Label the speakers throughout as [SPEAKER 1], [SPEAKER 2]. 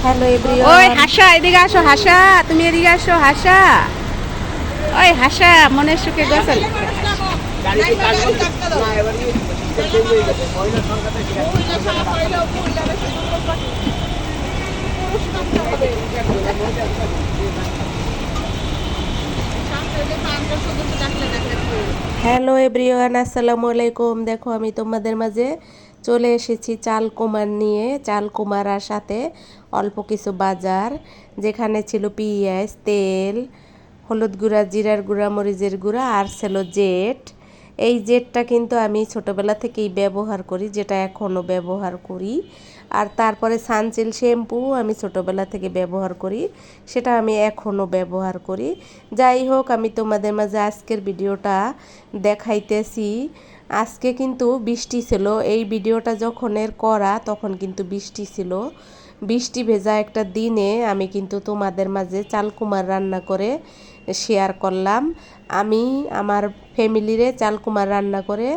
[SPEAKER 1] Hello
[SPEAKER 2] ওই
[SPEAKER 1] everyone.
[SPEAKER 2] হাসা, এদিকে আসো হাসা, তুমি এদিকে আসো হাসা। ওই হাসা, মনের সুখে গোসল।
[SPEAKER 1] হ্যালো এভরিওয়ান, আসসালামু আলাইকুম। দেখো আমি তোমাদের মাঝে চলে এসেছি চাল কুমার নিয়ে। চাল কুমার আর সাথে অল্প কিছু বাজার, যেখানে ছিল পেঁয়াজ, তেল, হলুদ গুঁড়া, জিরার গুঁড়া, মরিচের গুঁড়া আর ছিল জেট। এই জেটটা কিন্তু আমি ছোটোবেলা থেকেই ব্যবহার করি, যেটা এখনও ব্যবহার করি। আর তারপরে সানসিল্ক শ্যাম্পু আমি ছোটোবেলা থেকে ব্যবহার করি, সেটা আমি এখনও ব্যবহার করি। যাই হোক, আমি তোমাদের মাঝে আজকের ভিডিওটা দেখাইতেছি। আজকে কিন্তু বৃষ্টি ছিল, এই ভিডিওটা যখন করা তখন কিন্তু বৃষ্টি ছিল। বৃষ্টি ভেজা একটা দিনে আমি কিন্তু তোমাদের মাঝে চালকুমার রান্না করে শেয়ার করলাম। আমি আমার ফ্যামিলিরে চালকুমার রান্না করে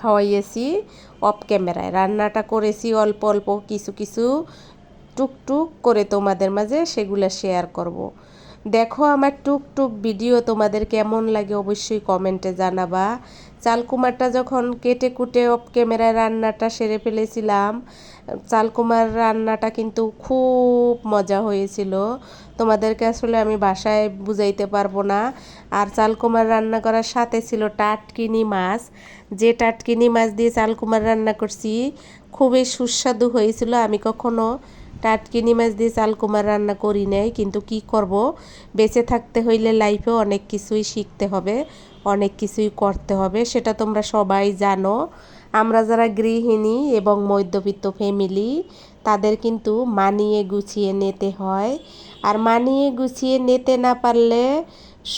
[SPEAKER 1] খাওয়াইয়েছি অফ ক্যামেরায়। রান্নাটা করেছি অল্প অল্প কিছু কিছু টুকটুক করে তোমাদের মাঝে সেগুলো শেয়ার করব। দেখো আমার টুকটুক ভিডিও তোমাদের কেমন লাগে অবশ্যই কমেন্টে জানাবা। চালকুমারটা যখন কেটে কুটে অফ ক্যামেরায় রান্নাটা সেরে ফেলেছিলাম, চালকুমার রান্নাটা কিন্তু খুব মজা হয়েছিল। তোমাদেরকে আসলে আমি ভাষায় বুঝাইতে পারবো না। আর চালকুমার রান্না করার সাথে ছিল টাটকিনি মাছ, যে টাটকিনি মাছ দিয়ে চালকুমার রান্না করছি খুবই সুস্বাদু হয়েছিল। আমি কখনো টাটকিনি মাছ দিয়ে চালকুমার রান্না করি নাই, কিন্তু কি করব, বেঁচে থাকতে হইলে লাইফে অনেক কিছুই শিখতে হবে, অনেক কিছুই করতে হবে, সেটা তোমরা সবাই জানো। আমরা যারা গৃহিণী এবং মধ্যবিত্ত ফ্যামিলি, তাদের কিন্তু মানিয়ে গুছিয়ে নিতে হয়। আর মানিয়ে গুছিয়ে নিতে না পারলে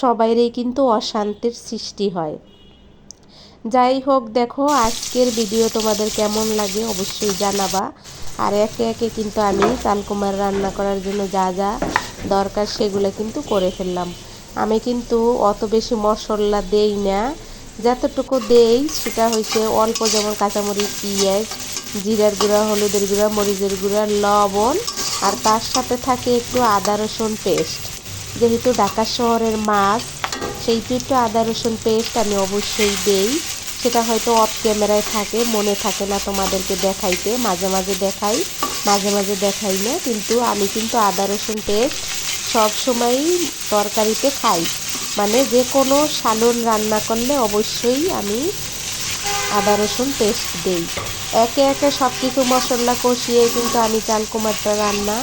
[SPEAKER 1] সবাইরই কিন্তু অশান্তির সৃষ্টি হয়। যাই হোক, দেখো আজকের ভিডিও তোমাদের কেমন লাগে অবশ্যই জানাবা। আর একে একে কিন্তু আমি চালকুমার রান্না করার জন্য যা যা দরকার সেগুলো কিন্তু করে ফেললাম। আমি কিন্তু অত বেশি মশলা দেই না, যতটুকু দেই সেটা হচ্ছে অল্প, যেমন কাঁচামরিচ, পেঁয়াজ, জিরার গুঁড়া, হলুদের গুঁড়া, মরিচের গুঁড়া, লবণ, আর তার সাথে থাকে একটু আদা রসুন পেস্ট। যেহেতু ঢাকা শহরের মাছ, সেইটু একটু আদা রসুন পেস্ট আমি অবশ্যই দেই। সেটা হয়তো অফ ক্যামেরায় থাকে, মনে থাকে না তোমাদেরকে দেখাইতে। মাঝে মাঝে দেখাই, মাঝে মাঝে দেখাই না, কিন্তু আমি কিন্তু আদা রসুন পেস্ট সবসময়ই তরকারিতে খাই। মানে যে কোনো সালন রান্না করলে অবশ্যই আমি আদা রসুন পেস্ট দেই। একে একে সব কিছু মশলা কষিয়ে কিন্তু আমি চালকুমারটা রান্না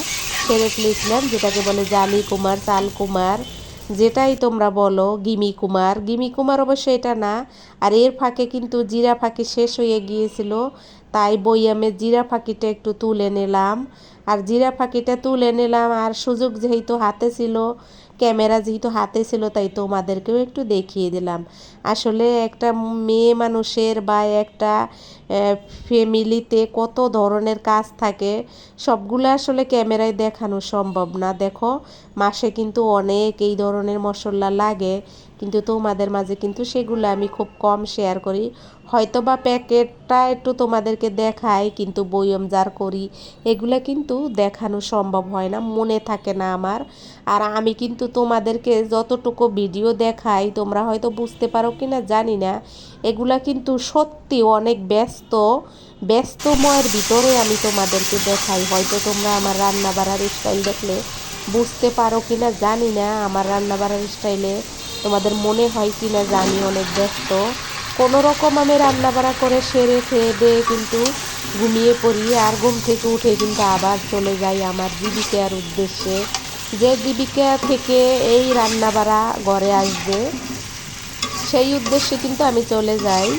[SPEAKER 1] সেরে ফেলেছিলাম, যেটাকে বলে জালি কুমার, চাল কুমার, যেটাই তোমরা বলো, গিমি কুমার। গিমি কুমার অবশ্য এটা না। আর এর ফাঁকে কিন্তু জিরা ফাঁকি শেষ হয়ে গিয়েছিল, তাই বইয়ামে জিরা ফাঁকিটা একটু তুলে নিলাম। আর জিরা ফাঁকিটা তুলে নিলাম, আর সুযোগ যেহেতু হাতে ছিল, ক্যামেরা যেহেতু হাতে ছিল, তাই তোমাদেরকেও একটু দেখিয়ে দিলাম। আসলে একটা মেয়ে মানুষের বা একটা ফ্যামিলিতে কত ধরনের কাজ থাকে, সবগুলো আসলে ক্যামেরায় দেখানো সম্ভব না। দেখো মাসে কিন্তু অনেক এই ধরনের মশলা লাগে, কিন্তু তোমাদের মাঝে কিন্তু সেগুলো আমি খুব কম শেয়ার করি। হয়তো বা প্যাকেটটা একটু তোমাদেরকে দেখাই, কিন্তু বয়ম জার করি এগুলো কিন্তু দেখানো সম্ভব হয় না, মনে থাকে না আমার। আর আমি কিন্তু তোমাদেরকে যতটুকু ভিডিও দেখাই, তোমরা হয়তো বুঝতে পারো কি না জানি না, এগুলা কিন্তু সত্যি অনেক ব্যস্তময়ের ভিতরে আমি তোমাদেরকে দেখাই। হয়তো তোমরা আমার রান্না বাড়ার স্টাইল দেখলে বুঝতে পারো কি না জানি না, আমার রান্না বাড়ার স্টাইলে তোমাদের মনে হয় কি না জানি অনেক ব্যস্ত। কোনো রকম আমি রান্না বাড়া করে সেরে খেয়ে দিয়ে কিন্তু ঘুমিয়ে পড়ি, আর ঘুম থেকে উঠে কিন্তু আবার চলে যাই আমার জীবিকার উদ্দেশ্যে, যে জীবিকা থেকে এই রান্না বাড়া ঘরে আসবে, সেই উদ্দেশ্যে কিন্তু আমি চলে যাই।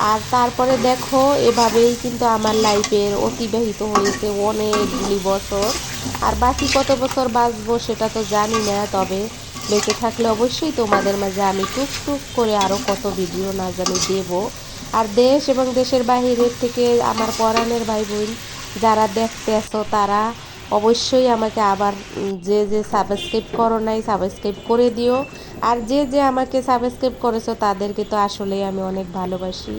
[SPEAKER 1] আর তারপরে দেখো এভাবেই কিন্তু আমার লাইফের অতিবাহিত হয়েছে অনেকগুলি বছর। আর বাকি কত বছর বাঁচবো সেটা তো জানি না, তবে বেঁচে থাকলে অবশ্যই তোমাদের মাঝে আমি টুকটুক করে আরও কত ভিডিও না জানি দেব। আর দেশ এবং দেশের বাহিরের থেকে আমার পরাণের ভাই বোন যারা দেখতে আসো, তারা অবশ্যই আমাকে আবার যে যে সাবস্ক্রাইব করো নাই সাবস্ক্রাইব করে দিও। আর যে যে আমাকে সাবস্ক্রাইব করেছো তাদেরকে তো আসলেই আমি অনেক ভালোবাসি।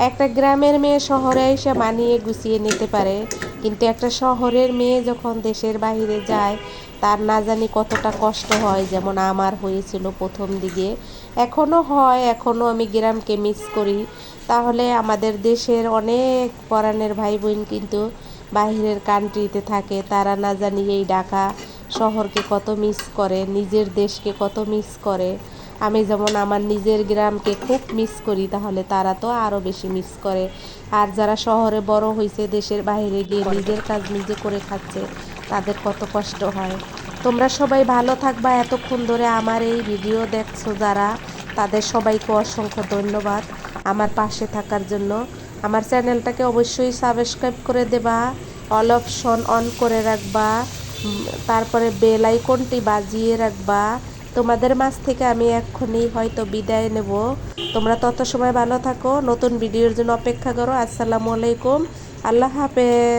[SPEAKER 1] একটা গ্রামের মেয়ে শহরে এসে মানিয়ে গুছিয়ে নিতে পারে, কিন্তু একটা শহরের মেয়ে যখন দেশের বাইরে যায় তার না জানি কতটা কষ্ট হয়। যেমন আমার হয়েছিল প্রথম দিকে, এখনও হয়, এখনও আমি গ্রামকে মিস করি। তাহলে আমাদের দেশের অনেক পরাণের ভাই বোন কিন্তু বাইরের কান্ট্রিতে থাকে, তারা না জানি এই ঢাকা শহরকে কত মিস করে, নিজের দেশকে কত মিস করে। আমি যেমন আমার নিজের গ্রামকে খুব মিস করি, তাহলে তারা তো আরও বেশি মিস করে। আর যারা শহরে বড় হয়েছে, দেশের বাইরে গিয়ে নিজের কাজ নিজে করে খাচ্ছে, তাদের কত কষ্ট হয়। তোমরা সবাই ভালো থাকবা। এতক্ষণ ধরে আমার এই ভিডিও দেখছো যারা, তাদের সবাইকে অসংখ্য ধন্যবাদ আমার পাশে থাকার জন্য। আমার চ্যানেলটাকে অবশ্যই সাবস্ক্রাইব করে দেবা, অল অপশন অন করে রাখবা, তারপরে বেল আইকনটি বাজিয়ে রাখবা। তোমাদের মাঝ থেকে আমি এক্ষুনি হয়তো বিদায় নেব। তোমরা তত সময় ভালো থাকো, নতুন ভিডিওর জন্য অপেক্ষা করো। আসসালামু আলাইকুম, আল্লাহ হাফেজ।